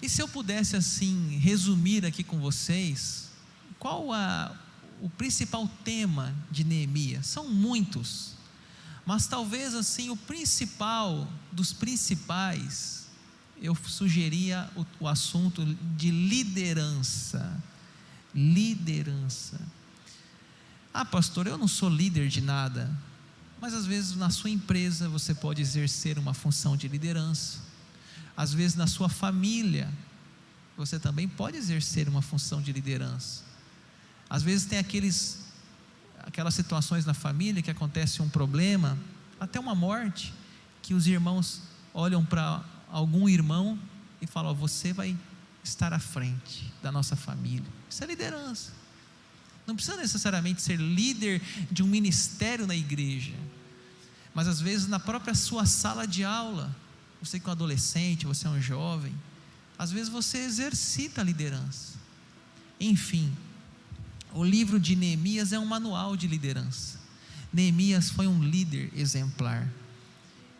E se eu pudesse assim resumir aqui com vocês, qual o principal tema de Neemias? São muitos, mas talvez assim o principal dos principais, eu sugeria o assunto de liderança. Liderança. Ah, pastor, eu não sou líder de nada. Mas às vezes na sua empresa você pode exercer uma função de liderança. Às vezes na sua família você também pode exercer uma função de liderança. Às vezes tem aquelas situações na família que acontece um problema, até uma morte, que os irmãos olham para algum irmão e falam: oh, você vai estar à frente da nossa família. Isso é liderança. Não precisa necessariamente ser líder de um ministério na igreja, mas às vezes na própria sua sala de aula, você que é um adolescente, você é um jovem, às vezes você exercita a liderança. Enfim, o livro de Neemias é um manual de liderança. Neemias foi um líder exemplar.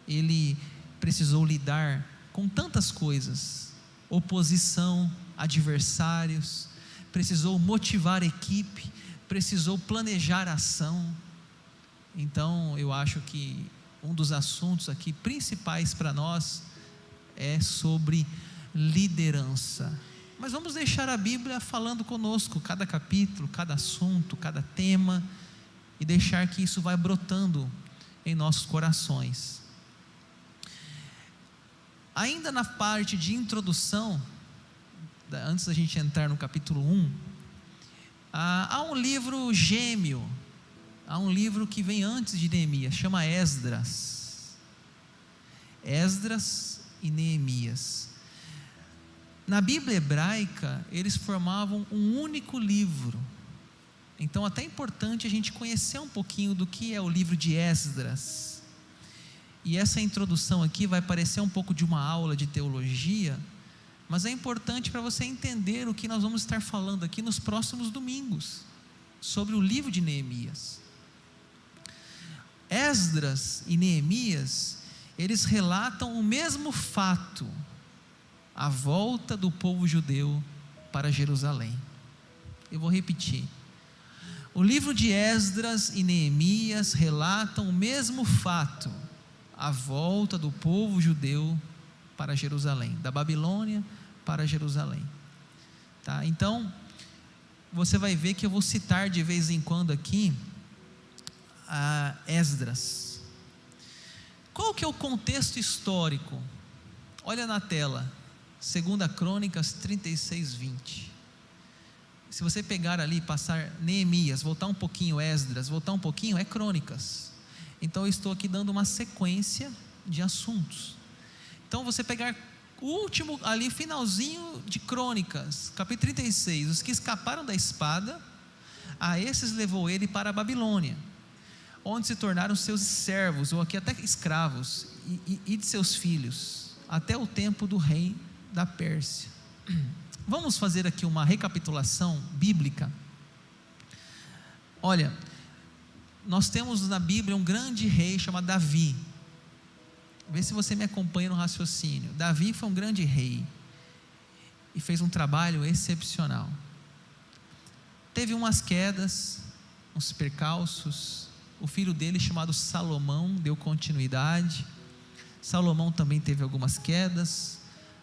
Ele precisou lidar com tantas coisas: oposição, adversários, precisou motivar a equipe, precisou planejar a ação. Então eu acho que um dos assuntos aqui principais para nós é sobre liderança. Mas vamos deixar a Bíblia falando conosco, cada capítulo, cada assunto, cada tema, e deixar que isso vai brotando em nossos corações. Ainda na parte de introdução, antes da gente entrar no capítulo 1, há um livro gêmeo, há um livro que vem antes de Neemias, chama Esdras. Esdras e Neemias. Na Bíblia hebraica, eles formavam um único livro. Então até é importante a gente conhecer um pouquinho do que é o livro de Esdras. E essa introdução aqui vai parecer um pouco de uma aula de teologia, mas é importante para você entender o que nós vamos estar falando aqui nos próximos domingos, sobre o livro de Neemias. Esdras e Neemias, eles relatam o mesmo fato: a volta do povo judeu para Jerusalém. Eu vou repetir. O livro de Esdras e Neemias relatam o mesmo fato: a volta do povo judeu para Jerusalém, da Babilônia para Jerusalém. Tá? Então, você vai ver que eu vou citar de vez em quando aqui a Esdras. Qual que é o contexto histórico? Olha na tela, 2 Crônicas 36, 20. Se você pegar ali e passar Neemias, voltar um pouquinho Esdras, voltar um pouquinho, é Crônicas. Então eu estou aqui dando uma sequência de assuntos. Então você pegar o último ali, finalzinho de Crônicas, capítulo 36, os que escaparam da espada, a esses levou ele para a Babilônia, onde se tornaram seus servos, ou aqui até escravos, e de seus filhos, até o tempo do rei da Pérsia. Vamos fazer aqui uma recapitulação bíblica. Olha, nós temos na Bíblia um grande rei chamado Davi. Vê se você me acompanha no raciocínio. Davi foi um grande rei e fez um trabalho excepcional. Teve umas quedas, uns percalços. O filho dele, chamado Salomão, deu continuidade. Salomão também teve algumas quedas,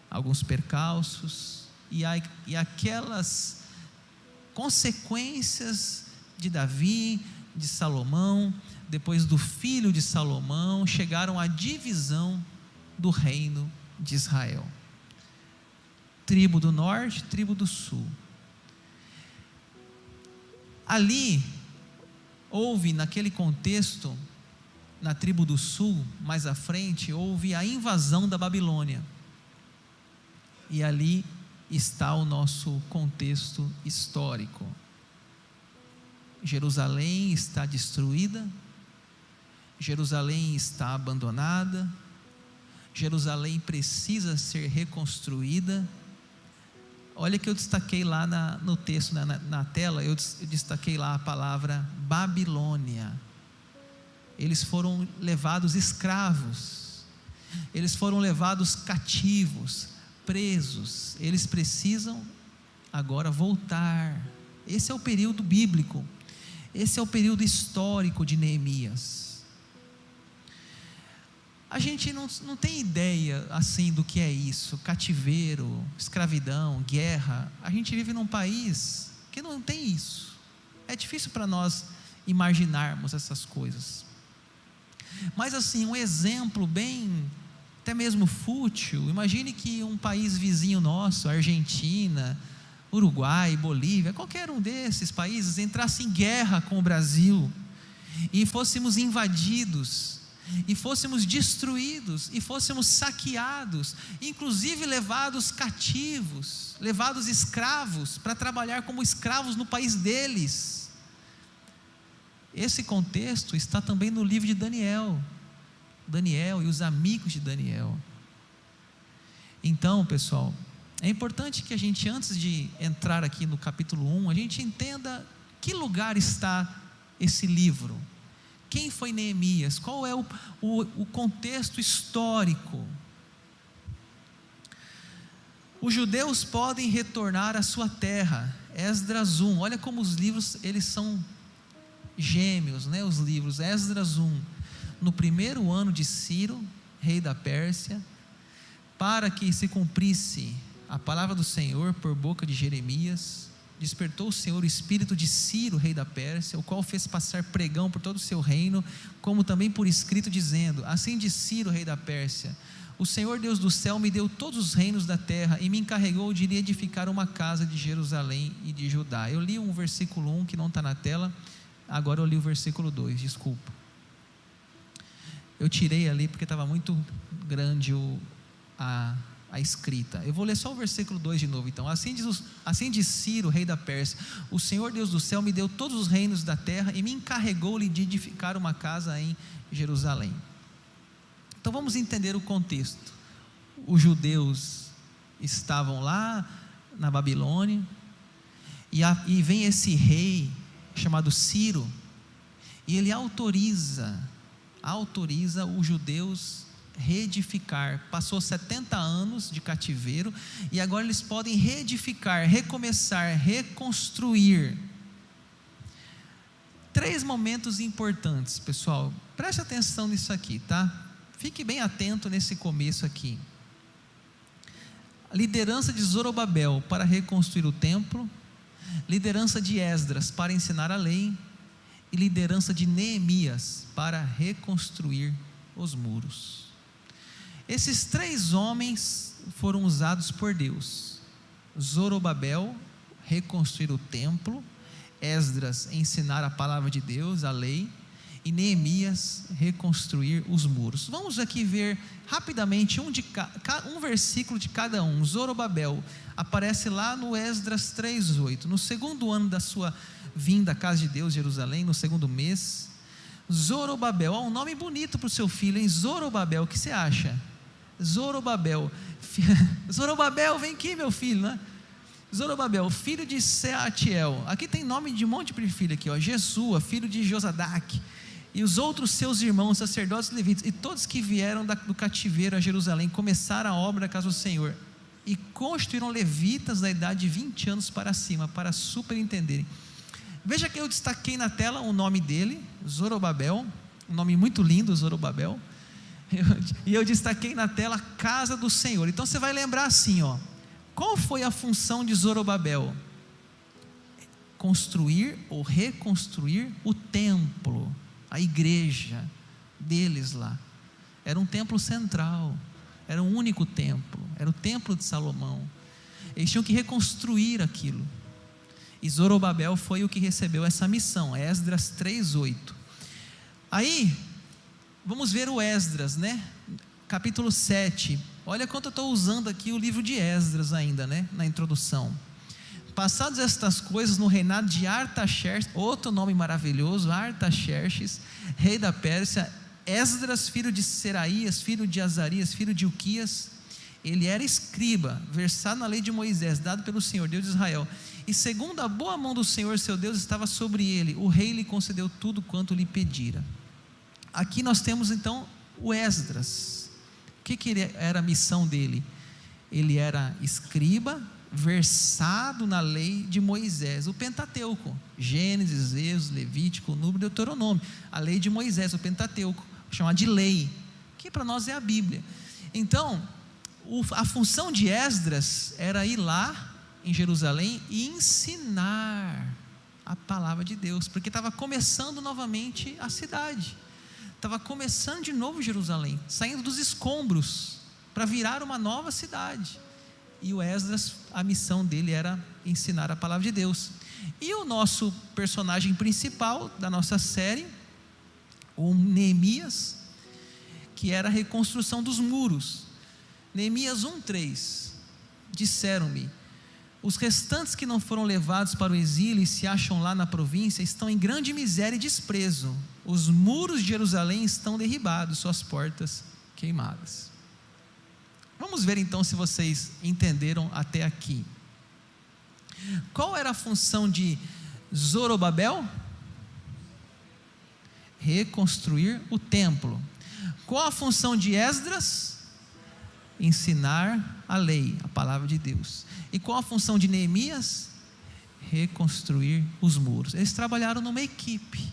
alguns percalços, e aquelas consequências de Davi, de Salomão, depois do filho de Salomão, chegaram à divisão do reino de Israel: tribo do norte, tribo do sul. Ali houve, naquele contexto, na tribo do sul, mais à frente, houve a invasão da Babilônia, e ali está o nosso contexto histórico. Jerusalém está destruída, Jerusalém está abandonada, Jerusalém precisa ser reconstruída. Olha que eu destaquei lá no texto, na tela, eu destaquei lá a palavra Babilônia. Eles foram levados escravos, eles foram levados cativos presos, eles precisam agora voltar. Esse é o período bíblico, esse é o período histórico de Neemias. A gente não tem ideia assim do que é isso, cativeiro, escravidão, guerra. A gente vive num país que não tem isso, é difícil para nós imaginarmos essas coisas. Mas assim, um exemplo bem, até mesmo fútil, imagine que um país vizinho nosso, Argentina, Uruguai, Bolívia, qualquer um desses países entrasse em guerra com o Brasil, e fôssemos invadidos, e fôssemos destruídos, e fôssemos saqueados, inclusive levados cativos, levados escravos, para trabalhar como escravos no país deles. Esse contexto está também no livro de Daniel e os amigos de Daniel. Então, pessoal, é importante que a gente, antes de entrar aqui no capítulo 1, a gente entenda que lugar está esse livro. Quem foi Neemias? Qual é o contexto histórico? Os judeus podem retornar à sua terra. Esdras 1, olha como os livros, eles são gêmeos, né? Os livros. Esdras 1, no primeiro ano de Ciro, rei da Pérsia, para que se cumprisse a palavra do Senhor por boca de Jeremias, despertou o Senhor o espírito de Ciro, rei da Pérsia, o qual fez passar pregão por todo o seu reino, como também por escrito, dizendo: assim diz Ciro, rei da Pérsia: o Senhor Deus do céu me deu todos os reinos da terra e me encarregou de lhe edificar uma casa de Jerusalém e de Judá. Eu li um versículo 1 que não está na tela, agora eu li o versículo 2, desculpa. Eu tirei ali porque estava muito grande a escrita. Eu vou ler só o versículo 2 de novo então. Assim diz Ciro, rei da Pérsia: o Senhor Deus do céu me deu todos os reinos da terra e me encarregou-lhe de edificar uma casa em Jerusalém. Então vamos entender o contexto. Os judeus estavam lá na Babilônia, e vem esse rei chamado Ciro, e ele autoriza os judeus reedificar. Passou 70 anos de cativeiro, e agora eles podem reedificar, recomeçar, reconstruir. 3 momentos importantes, pessoal, preste atenção nisso aqui, tá? Fique bem atento nesse começo aqui. Liderança de Zorobabel para reconstruir o templo, liderança de Esdras para ensinar a lei, e liderança de Neemias para reconstruir os muros. Esses 3 homens foram usados por Deus. Zorobabel, reconstruir o templo; Esdras, ensinar a palavra de Deus, a lei; e Neemias, reconstruir os muros. Vamos aqui ver rapidamente um versículo de cada um. Zorobabel aparece lá no Esdras 3:8. No segundo ano da sua vinda à casa de Deus, Jerusalém, no segundo mês. Zorobabel, um nome bonito para o seu filho, hein? Zorobabel, o que você acha? Zorobabel, Zorobabel, vem aqui, meu filho, né? Zorobabel, filho de Seatiel. Aqui tem nome de um monte de filho aqui, ó. Jesua, filho de Josadaque, e os outros seus irmãos, sacerdotes e levitas, e todos que vieram do cativeiro a Jerusalém, começaram a obra da casa do Senhor, e constituíram levitas da idade de 20 anos para cima, para superintenderem. Veja que eu destaquei na tela o nome dele, Zorobabel, um nome muito lindo, Zorobabel, e eu destaquei na tela casa do Senhor. Então você vai lembrar assim, ó, qual foi a função de Zorobabel? Construir ou reconstruir o templo, a igreja deles lá. Era um templo central, era um único templo, era o templo de Salomão. Eles tinham que reconstruir aquilo, e Zorobabel foi o que recebeu essa missão. Esdras 3:8. Aí vamos ver o Esdras, né? Capítulo 7. Olha quanto eu estou usando aqui o livro de Esdras ainda, né? Na introdução. Passadas estas coisas, no reinado de Artaxerxes, outro nome maravilhoso, Artaxerxes, rei da Pérsia, Esdras, filho de Seraías, filho de Azarias, filho de Ilquias, ele era escriba, versado na lei de Moisés, dado pelo Senhor, Deus de Israel, e segundo a boa mão do Senhor, seu Deus, estava sobre ele. O rei lhe concedeu tudo quanto lhe pedira. Aqui nós temos então o Esdras. O que era a missão dele? ele era escriba, versado na lei de Moisés, o Pentateuco, Gênesis, Êxodo, Levítico, Número, Deuteronômio, a lei de Moisés, o Pentateuco, chamado de lei, que para nós é a Bíblia. Então, a função de Esdras era ir lá em Jerusalém e ensinar a palavra de Deus, porque estava começando novamente a cidade, estava começando de novo Jerusalém, saindo dos escombros, para virar uma nova cidade. E o Esdras, a missão dele era ensinar a palavra de Deus. E o nosso personagem principal da nossa série, o Neemias, que era a reconstrução dos muros. Neemias 1:3, disseram-me: os restantes que não foram levados para o exílio e se acham lá na província estão em grande miséria e desprezo. Os muros de Jerusalém estão derribados, suas portas queimadas. Vamos ver então se vocês entenderam até aqui. Qual era a função de Zorobabel? Reconstruir o templo. Qual a função de Esdras? Ensinar a lei, a palavra de Deus. E qual a função de Neemias? Reconstruir os muros. Eles trabalharam numa equipe.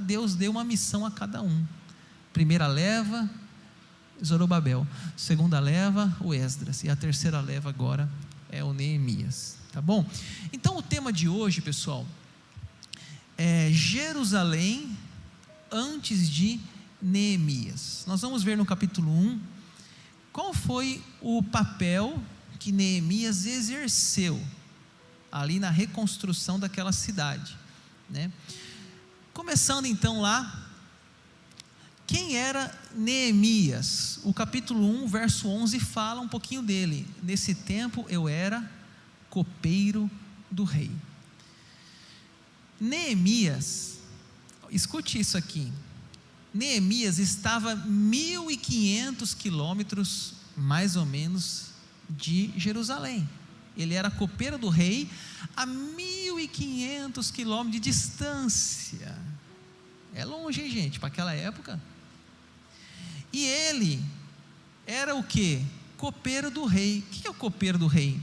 Deus deu uma missão a cada um. Primeira leva, Zorobabel. Segunda leva, o Esdras. E a terceira leva agora é o Neemias. Tá bom? Então o tema de hoje, pessoal, é Jerusalém antes de Neemias. Nós vamos ver no capítulo 1 qual foi o papel que Neemias exerceu ali na reconstrução daquela cidade, né? Começando então lá, quem era Neemias? O capítulo 1, verso 11 fala um pouquinho dele. Nesse tempo eu era copeiro do rei. Neemias, escute isso aqui, Neemias estava 1.500 quilômetros, mais ou menos, de Jerusalém. Ele era copeiro do rei a 1.500 quilômetros de distância. É longe, hein, gente, para aquela época. E ele era o que? Copeiro do rei. O que é o copeiro do rei?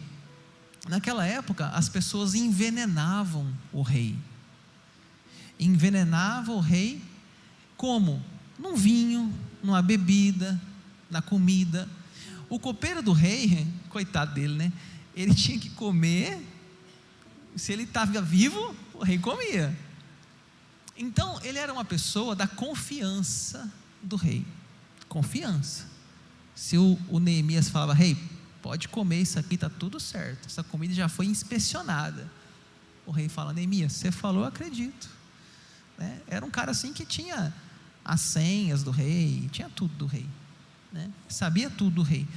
Naquela época, as pessoas envenenavam o rei. Envenenavam o rei como? Num vinho, numa bebida, na comida. O copeiro do rei, coitado dele, né? Ele tinha que comer. Se ele estava vivo, o rei comia. Então, ele era uma pessoa da confiança do rei. Confiança. Se o Neemias falava: rei, pode comer isso aqui, está tudo certo, essa comida já foi inspecionada. O rei fala: Neemias, você falou, eu acredito, né? Era um cara assim que tinha as senhas do rei, tinha tudo do rei, né? Sabia tudo do rei.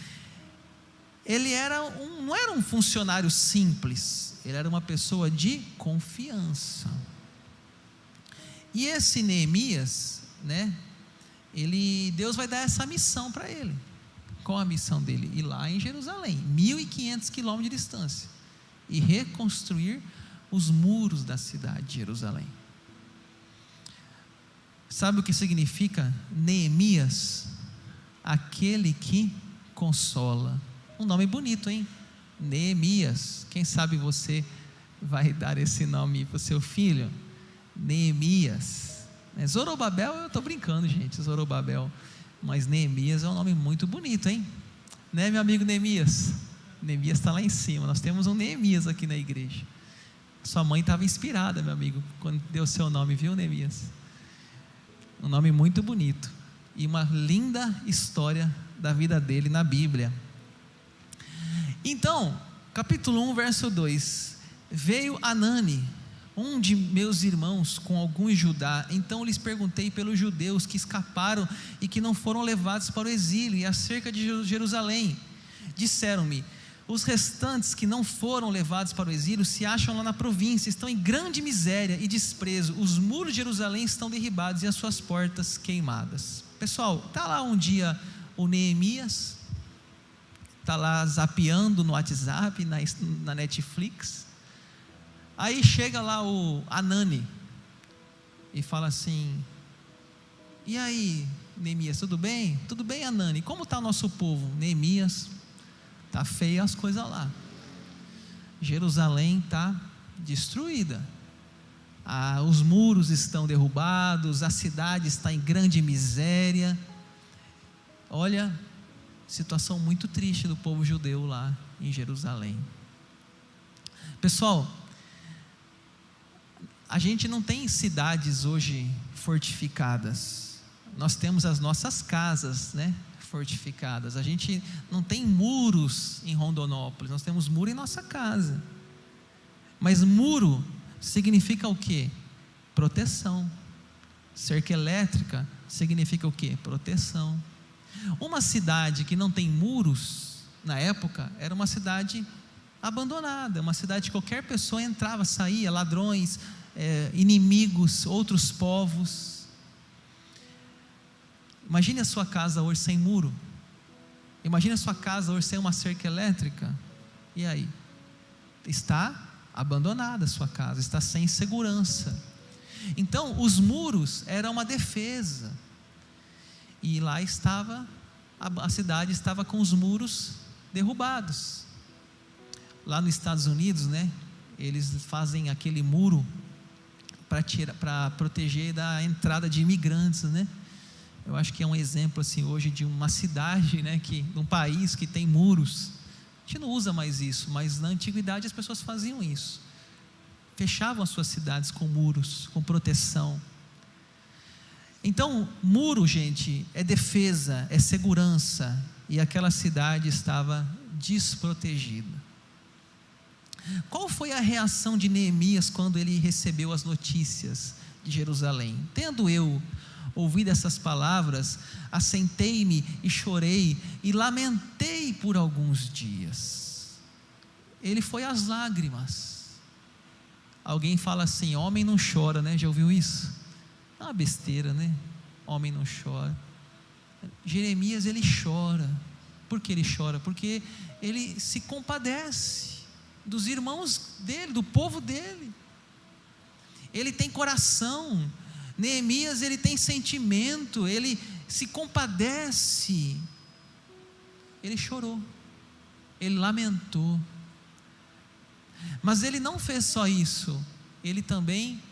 Ele não era um funcionário simples, ele era uma pessoa de confiança. E esse Neemias, né? Deus vai dar essa missão para ele. Qual a missão dele? Ir lá em Jerusalém, 1.500 quilômetros de distância, e reconstruir os muros da cidade de Jerusalém. Sabe o que significa Neemias? Aquele que consola. Um nome bonito, hein? Neemias. Quem sabe você vai dar esse nome para o seu filho? Neemias. Zorobabel, eu estou brincando, gente, Zorobabel. Mas Neemias é um nome muito bonito, hein? Né, meu amigo Neemias? Neemias está lá em cima. Nós temos um Neemias aqui na igreja. Sua mãe estava inspirada, meu amigo, quando deu seu nome, viu, Neemias? Um nome muito bonito. E uma linda história da vida dele na Bíblia. Então, capítulo 1, verso 2: veio Anani, um de meus irmãos, com alguns de Judá. Então lhes perguntei pelos judeus que escaparam e que não foram levados para o exílio, e acerca de Jerusalém. Disseram-me: os restantes que não foram levados para o exílio se acham lá na província, estão em grande miséria e desprezo. Os muros de Jerusalém estão derribados e as suas portas queimadas. Pessoal, está lá um dia o Neemias, está lá zapeando no WhatsApp, na Netflix. Aí chega lá o Anani e fala assim: e aí, Neemias, tudo bem? Tudo bem, Anani? Como está o nosso povo? Neemias Tá feia as coisas lá. Jerusalém está destruída. Os muros estão derrubados, a cidade está em grande miséria. Olha, situação muito triste do povo judeu lá em Jerusalém. Pessoal, a gente não tem cidades hoje fortificadas. Nós temos as nossas casas, né, fortificadas. A gente não tem muros em Rondonópolis, nós temos muro em nossa casa. Mas muro significa o quê? Proteção. Cerca elétrica significa o quê? Proteção. Uma cidade que não tem muros, na época, era uma cidade abandonada, uma cidade que qualquer pessoa entrava, saía, ladrões, inimigos, outros povos. Imagine a sua casa hoje sem muro. Imagine a sua casa hoje sem uma cerca elétrica. E aí? Está abandonada a sua casa, está sem segurança. Então, os muros eram uma defesa. E lá estava, a cidade estava com os muros derrubados. Lá nos Estados Unidos, né, eles fazem aquele muro para proteger da entrada de imigrantes, né? Eu acho que é um exemplo assim hoje de uma cidade, né, de um país que tem muros. A gente não usa mais isso, mas na antiguidade as pessoas faziam isso. Fechavam as suas cidades com muros, com proteção. Então, muro, gente, é defesa, é segurança, e aquela cidade estava desprotegida. Qual foi a reação de Neemias quando ele recebeu as notícias de Jerusalém? Tendo eu ouvido essas palavras, assentei-me e chorei e lamentei por alguns dias. Ele foi às lágrimas. Alguém fala assim: homem não chora, né? Já ouviu isso? É uma besteira, né? Homem não chora. Jeremias, ele chora. Por que ele chora? Porque ele se compadece dos irmãos dele, do povo dele. Ele tem coração. Neemias, ele tem sentimento, ele se compadece. Ele chorou, ele lamentou. Mas ele não fez só isso, ele também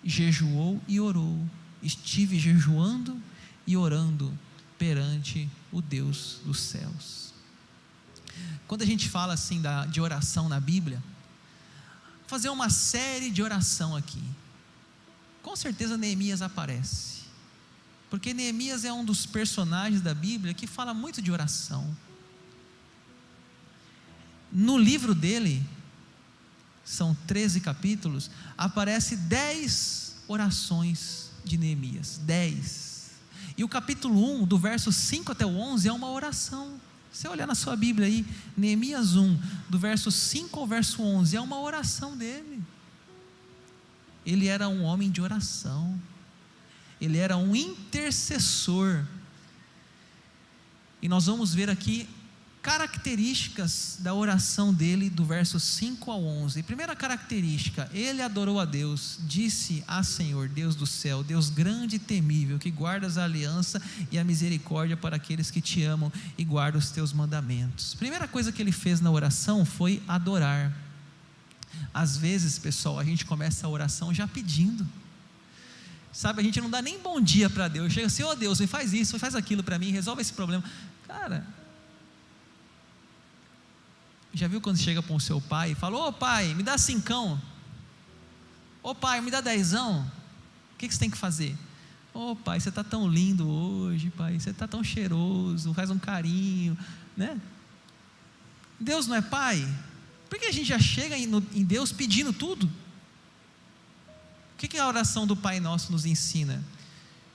jejuou e orou. Estive jejuando e orando perante o Deus dos céus. Quando a gente fala assim de oração na Bíblia, vou fazer uma série de oração aqui. Com certeza Neemias aparece, porque Neemias é um dos personagens da Bíblia que fala muito de oração. No livro dele, são 13 capítulos, aparece 10 orações de Neemias, 10. E o capítulo 1, do verso 5 até o 11, é uma oração. Você olhar na sua Bíblia aí, Neemias 1, do verso 5 ao verso 11, é uma oração dele. Ele era um homem de oração, ele era um intercessor. E nós vamos ver aqui características da oração dele, do verso 5 ao 11. Primeira característica: ele adorou a Deus, disse a Senhor, Deus do céu, Deus grande e temível, que guardas a aliança e a misericórdia para aqueles que te amam e guardam os teus mandamentos. Primeira coisa que ele fez na oração foi adorar. Às vezes, pessoal, a gente começa a oração já pedindo, sabe? A gente não dá nem bom dia para Deus. Chega assim: oh Deus, faz isso, faz aquilo para mim, resolve esse problema. Cara, já viu quando chega para o seu pai e fala: ô pai, me dá 5, ô pai, me dá 10, o que você tem que fazer? Ô pai, você está tão lindo hoje, pai, você está tão cheiroso, faz um carinho, né? Deus não é pai? Por que a gente já chega em Deus pedindo tudo? O que a oração do Pai Nosso nos ensina?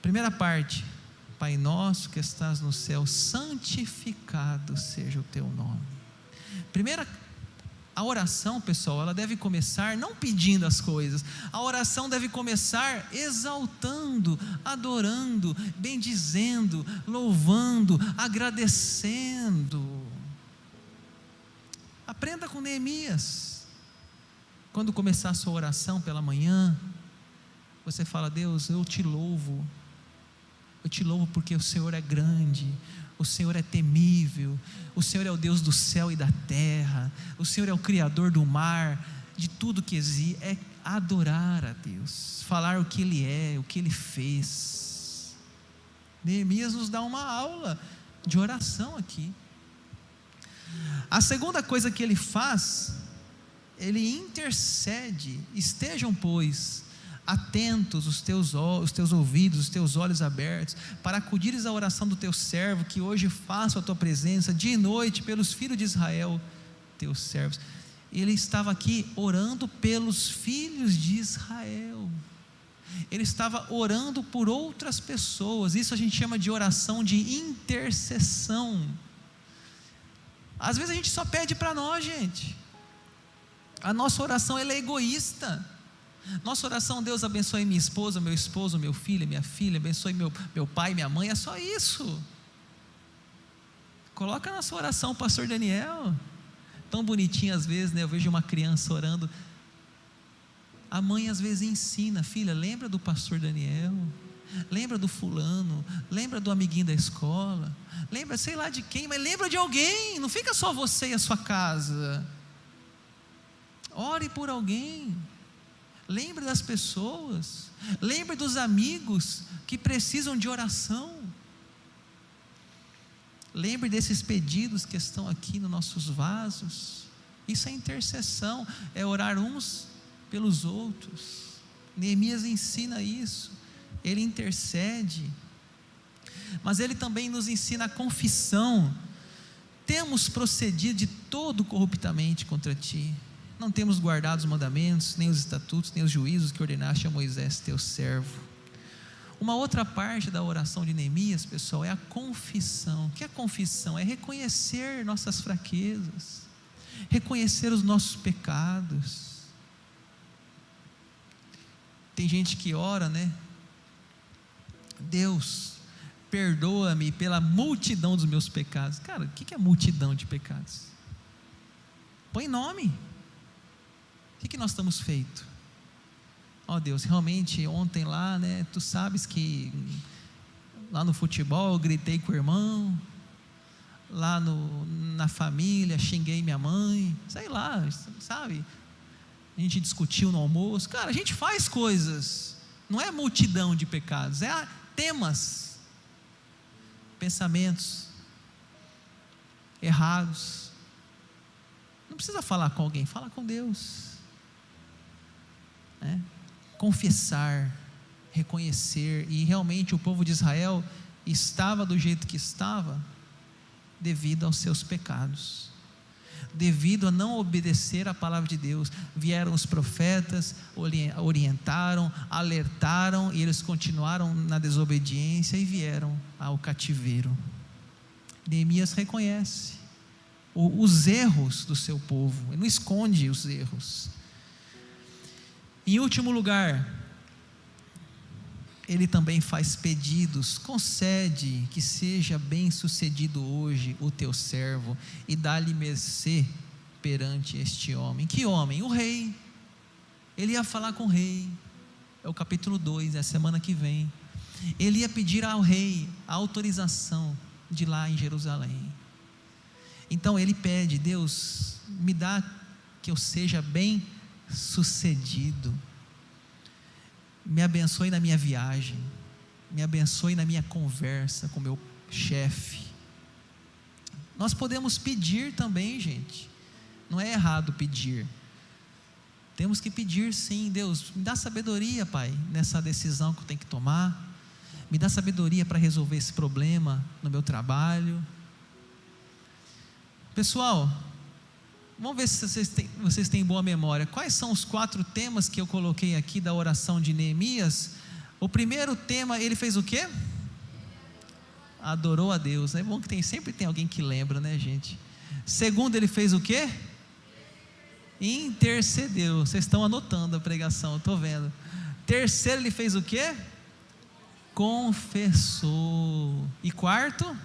Primeira parte: Pai nosso que estás no céu, santificado seja o teu nome. A oração, pessoal, ela deve começar não pedindo as coisas. A oração deve começar exaltando, adorando, bendizendo, louvando, agradecendo. Aprenda com Neemias. Quando começar a sua oração pela manhã, você fala: Deus, eu te louvo porque o Senhor é grande, o Senhor é temível, o Senhor é o Deus do céu e da terra, o Senhor é o Criador do mar, de tudo que existe. É adorar a Deus, falar o que Ele é, o que Ele fez. Neemias nos dá uma aula de oração aqui. A segunda coisa que ele faz, ele intercede. Estejam, pois, atentos os teus ouvidos, os teus olhos abertos, para acudires à oração do teu servo, que hoje faço a tua presença, dia e noite, pelos filhos de Israel, teus servos. Ele estava aqui orando pelos filhos de Israel. Ele estava orando por outras pessoas. Isso a gente chama de oração de intercessão. Às vezes a gente só pede para nós, gente. A nossa oração, ela é egoísta. Nossa oração: Deus abençoe minha esposa, meu esposo, meu filho, minha filha, abençoe meu pai, minha mãe. É só isso. Coloca na sua oração, pastor Daniel. Tão bonitinho às vezes, né? Eu vejo uma criança orando. A mãe às vezes ensina: filha, lembra do pastor Daniel, lembra do fulano, lembra do amiguinho da escola, lembra sei lá de quem, mas lembra de alguém. Não fica só você e a sua casa. Ore por alguém. Lembre das pessoas, lembre dos amigos que precisam de oração. Lembre desses pedidos que estão aqui nos nossos vasos. Isso é intercessão, é orar uns pelos outros. Neemias ensina isso, ele intercede, mas ele também nos ensina a confissão. Temos procedido de todo corruptamente contra ti, não temos guardado os mandamentos, nem os estatutos, nem os juízos que ordenaste a Moisés teu servo. Uma outra parte da oração de Neemias, pessoal, é a confissão. O que é confissão? É reconhecer nossas fraquezas, reconhecer os nossos pecados. Tem gente que ora, né? Deus, perdoa-me pela multidão dos meus pecados. Cara, o que é multidão de pecados? Põe nome. O que nós estamos feito? Ó Deus, realmente ontem lá, né? Tu sabes que lá no futebol eu gritei com o irmão, lá na família xinguei minha mãe, sei lá, sabe? A gente discutiu no almoço. Cara, a gente faz coisas, não é multidão de pecados, é temas, pensamentos errados. Não precisa falar com alguém, fala com Deus. Confessar, reconhecer. E realmente o povo de Israel estava do jeito que estava devido aos seus pecados, devido a não obedecer a palavra de Deus. Vieram os profetas, orientaram, alertaram, e eles continuaram na desobediência e vieram ao cativeiro. Neemias reconhece os erros do seu povo, ele não esconde os erros. Em último lugar, ele também faz pedidos: concede que seja bem sucedido hoje o teu servo, e dá-lhe mercê perante este homem. Que homem? O rei. Ele ia falar com o rei, é o capítulo 2, é a semana que vem. Ele ia pedir ao rei a autorização de lá em Jerusalém. Então ele pede: Deus, me dá que eu seja bem sucedido, me abençoe na minha viagem, me abençoe na minha conversa com meu chefe. Nós podemos pedir também, gente, não é errado pedir, temos que pedir sim. Deus, me dá sabedoria, Pai, nessa decisão que eu tenho que tomar, me dá sabedoria para resolver esse problema no meu trabalho. Pessoal, vamos ver se vocês têm boa memória. Quais são os 4 temas que eu coloquei aqui da oração de Neemias? O primeiro tema, ele fez o quê? Adorou a Deus. É bom que sempre tem alguém que lembra, né, gente? Segundo, ele fez o quê? Intercedeu. Vocês estão anotando a pregação, eu estou vendo. Terceiro, ele fez o quê? Confessou. E quarto?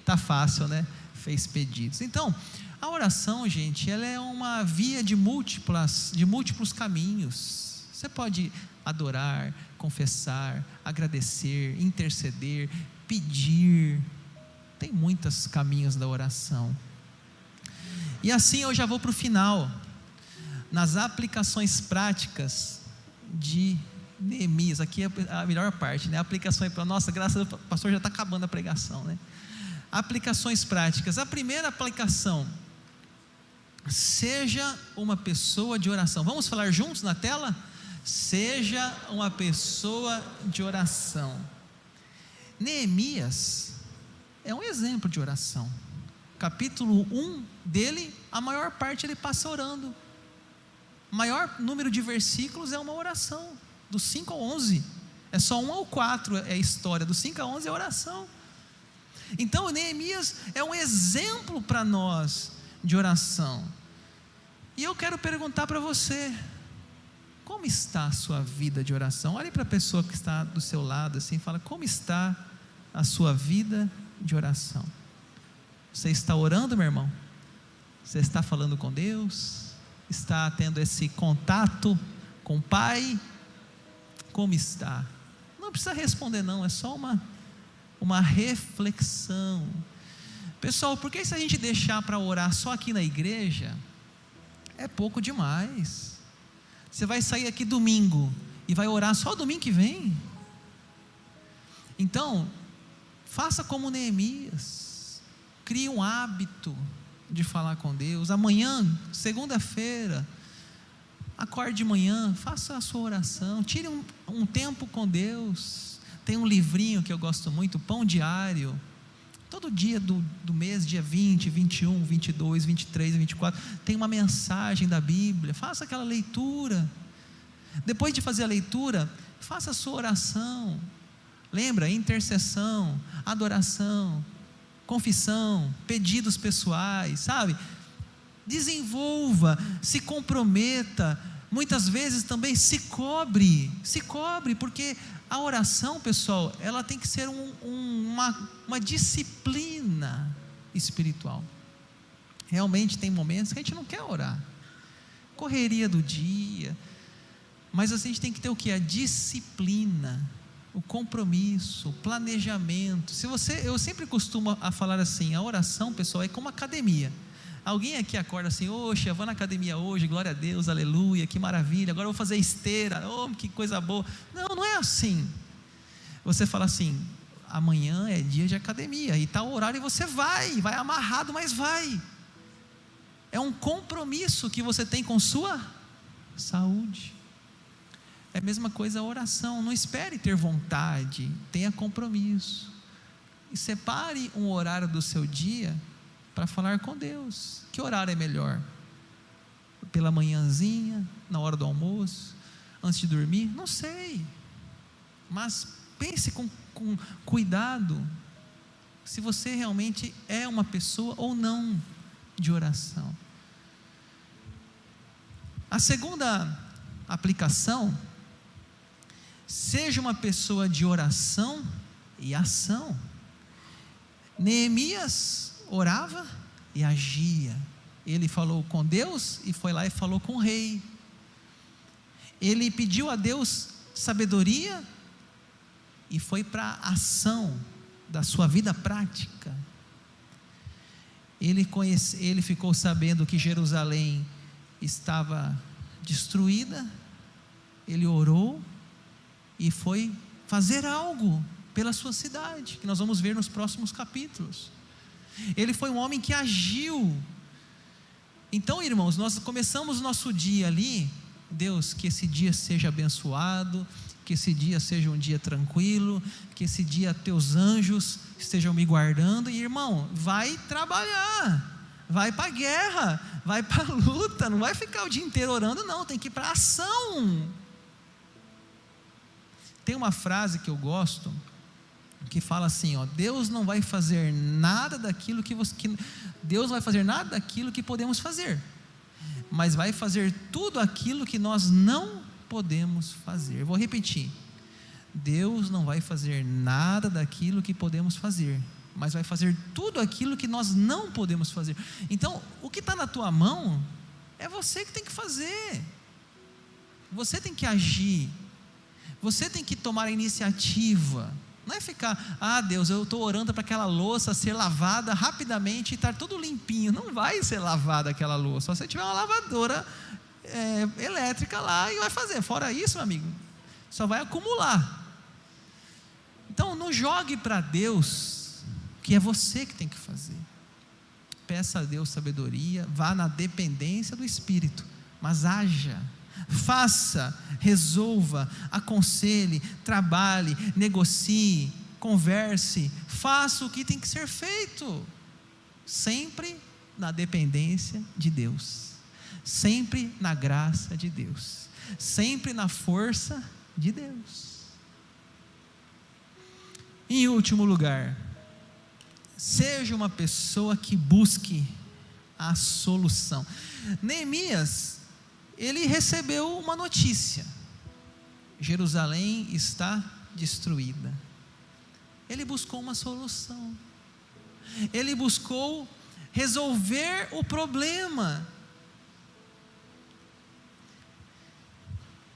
Tá fácil, né? Fez pedidos. Então, a oração, gente, ela é uma via de múltiplos caminhos. Você pode adorar, confessar, agradecer, interceder, pedir. Tem muitos caminhos da oração. E assim eu já vou para o final, nas aplicações práticas de Neemias. Aqui é a melhor parte, né? Aplicações para nossa, graças a Deus, o pastor já está acabando a pregação, né? Aplicações práticas. A primeira aplicação: seja uma pessoa de oração. Vamos falar juntos na tela? Seja uma pessoa de oração. Neemias é um exemplo de oração. Capítulo 1 dele, a maior parte ele passa orando. O maior número de versículos é uma oração, do 5 ao 11, é só 1 ao 4 é a história, do 5 a 11 é oração. Então Neemias é um exemplo para nós de oração. E eu quero perguntar para você: como está a sua vida de oração? Olhe para a pessoa que está do seu lado assim, fala: como está a sua vida de oração? Você está orando, meu irmão? Você está falando com Deus? Está tendo esse contato com o Pai? Como está? Não precisa responder não, é só uma reflexão. Pessoal, por que se a gente deixar para orar só aqui na igreja, é pouco demais? Você vai sair aqui domingo e vai orar só domingo que vem? Então, faça como Neemias, crie um hábito de falar com Deus. Amanhã, segunda-feira, acorde de manhã, faça a sua oração, tire um tempo com Deus. Tem um livrinho que eu gosto muito, Pão Diário. Todo dia do mês, dia 20, 21, 22, 23, 24, tem uma mensagem da Bíblia. Faça aquela leitura. Depois de fazer a leitura, faça a sua oração. Lembra? Intercessão, adoração, confissão, pedidos pessoais, sabe? Desenvolva, se comprometa. Muitas vezes também se cobre, porque a oração, pessoal, ela tem que ser uma disciplina espiritual. Realmente tem momentos que a gente não quer orar, correria do dia, mas a gente tem que ter o que? A disciplina, o compromisso, o planejamento. Eu sempre costumo a falar assim: a oração, pessoal, é como academia. Alguém aqui acorda assim: oxe, eu vou na academia hoje, glória a Deus, aleluia, que maravilha, agora eu vou fazer esteira, oh, que coisa boa. Não é assim. Você fala assim: amanhã é dia de academia, e está o horário e você vai amarrado, mas vai. É um compromisso que você tem com sua saúde. É a mesma coisa a oração. Não espere ter vontade, tenha compromisso. E separe um horário do seu dia para falar com Deus. Que horário é melhor? Pela manhãzinha, na hora do almoço, antes de dormir? Não sei, mas pense com cuidado, se você realmente é uma pessoa ou não de oração. A segunda aplicação: seja uma pessoa de oração e ação. Neemias orava e agia. Ele falou com Deus e foi lá e falou com o rei. Ele pediu a Deus sabedoria e foi para a ação da sua vida prática. Ele ficou sabendo que Jerusalém estava destruída. Ele orou e foi fazer algo pela sua cidade, que nós vamos ver nos próximos capítulos. Ele foi um homem que agiu. Então, irmãos, nós começamos o nosso dia ali. Deus, que esse dia seja abençoado, que esse dia seja um dia tranquilo, que esse dia teus anjos estejam me guardando. E irmão, vai trabalhar, vai para a guerra, vai para a luta, não vai ficar o dia inteiro orando não, tem que ir para a ação. Tem uma frase que eu gosto, que fala assim, ó: Deus não vai fazer nada daquilo Deus vai fazer nada daquilo que podemos fazer, mas vai fazer tudo aquilo que nós não podemos fazer. Eu vou repetir: Deus não vai fazer nada daquilo que podemos fazer, mas vai fazer tudo aquilo que nós não podemos fazer. Então, o que está na tua mão, é você que tem que fazer, você tem que agir, você tem que tomar a iniciativa. Não é ficar, Deus, eu estou orando para aquela louça ser lavada rapidamente e estar tudo limpinho. Não vai ser lavada aquela louça, só se tiver uma lavadora elétrica lá e vai fazer. Fora isso, meu amigo, só vai acumular. Então não jogue para Deus, que é você que tem que fazer. Peça a Deus sabedoria, vá na dependência do Espírito, mas haja, faça, resolva, aconselhe, trabalhe, negocie, converse, faça o que tem que ser feito, sempre na dependência de Deus, sempre na graça de Deus, sempre na força de Deus. Em último lugar, seja uma pessoa que busque a solução. Neemias, ele recebeu uma notícia: Jerusalém está destruída. Ele buscou uma solução, ele buscou resolver o problema.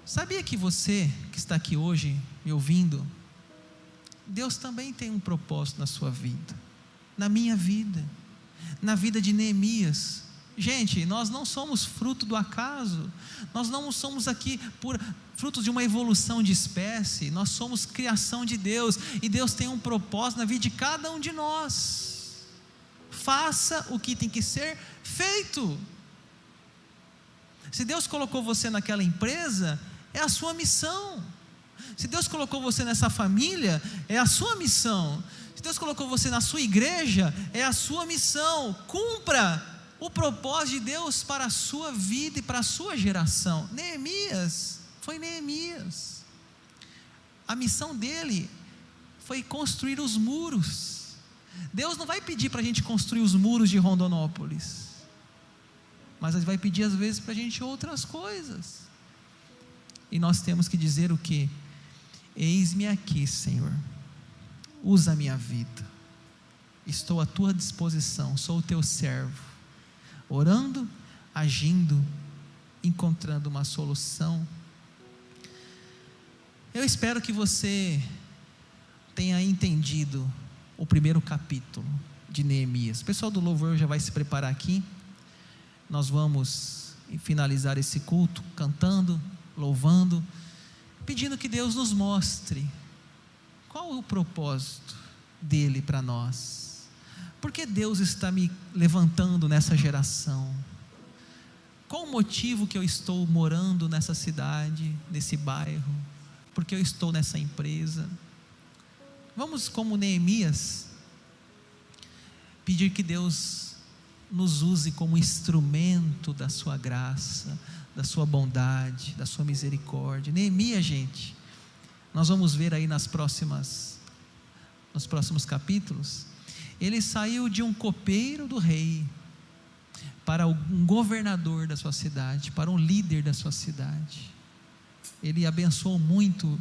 Sabia que você que está aqui hoje me ouvindo, Deus também tem um propósito na sua vida, na minha vida, na vida de Neemias. Gente, nós não somos fruto do acaso, nós não somos aqui por frutos de uma evolução de espécie, nós somos criação de Deus, e Deus tem um propósito na vida de cada um de nós. Faça o que tem que ser feito. Se Deus colocou você naquela empresa, é a sua missão. Se Deus colocou você nessa família, é a sua missão. Se Deus colocou você na sua igreja, é a sua missão. Cumpra o propósito de Deus para a sua vida e para a sua geração. Neemias, foi Neemias. A missão dele foi construir os muros. Deus não vai pedir para a gente construir os muros de Rondonópolis, mas Ele vai pedir às vezes para a gente outras coisas. E nós temos que dizer o quê? Eis-me aqui, Senhor, usa a minha vida, estou à tua disposição, sou o teu servo, orando, agindo, encontrando uma solução. Eu espero que você tenha entendido o primeiro capítulo de Neemias. O pessoal do louvor já vai se preparar aqui, nós vamos finalizar esse culto cantando, louvando, pedindo que Deus nos mostre qual o propósito dele para nós. Por que Deus está me levantando nessa geração? Qual o motivo que eu estou morando nessa cidade, nesse bairro? Por que eu estou nessa empresa? Vamos, como Neemias, pedir que Deus nos use como instrumento da sua graça, da sua bondade, da sua misericórdia. Neemias, gente, nós vamos ver aí nos próximos capítulos, ele saiu de um copeiro do rei para um governador da sua cidade, para um líder da sua cidade. Ele abençoou muito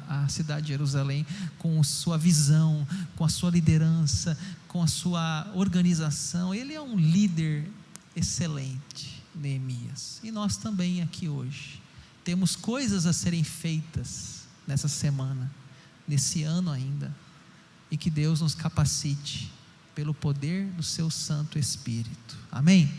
a cidade de Jerusalém com sua visão, com a sua liderança, com a sua organização. Ele é um líder excelente, Neemias. E nós também aqui hoje temos coisas a serem feitas nessa semana, nesse ano ainda, e que Deus nos capacite pelo poder do seu Santo Espírito. Amém?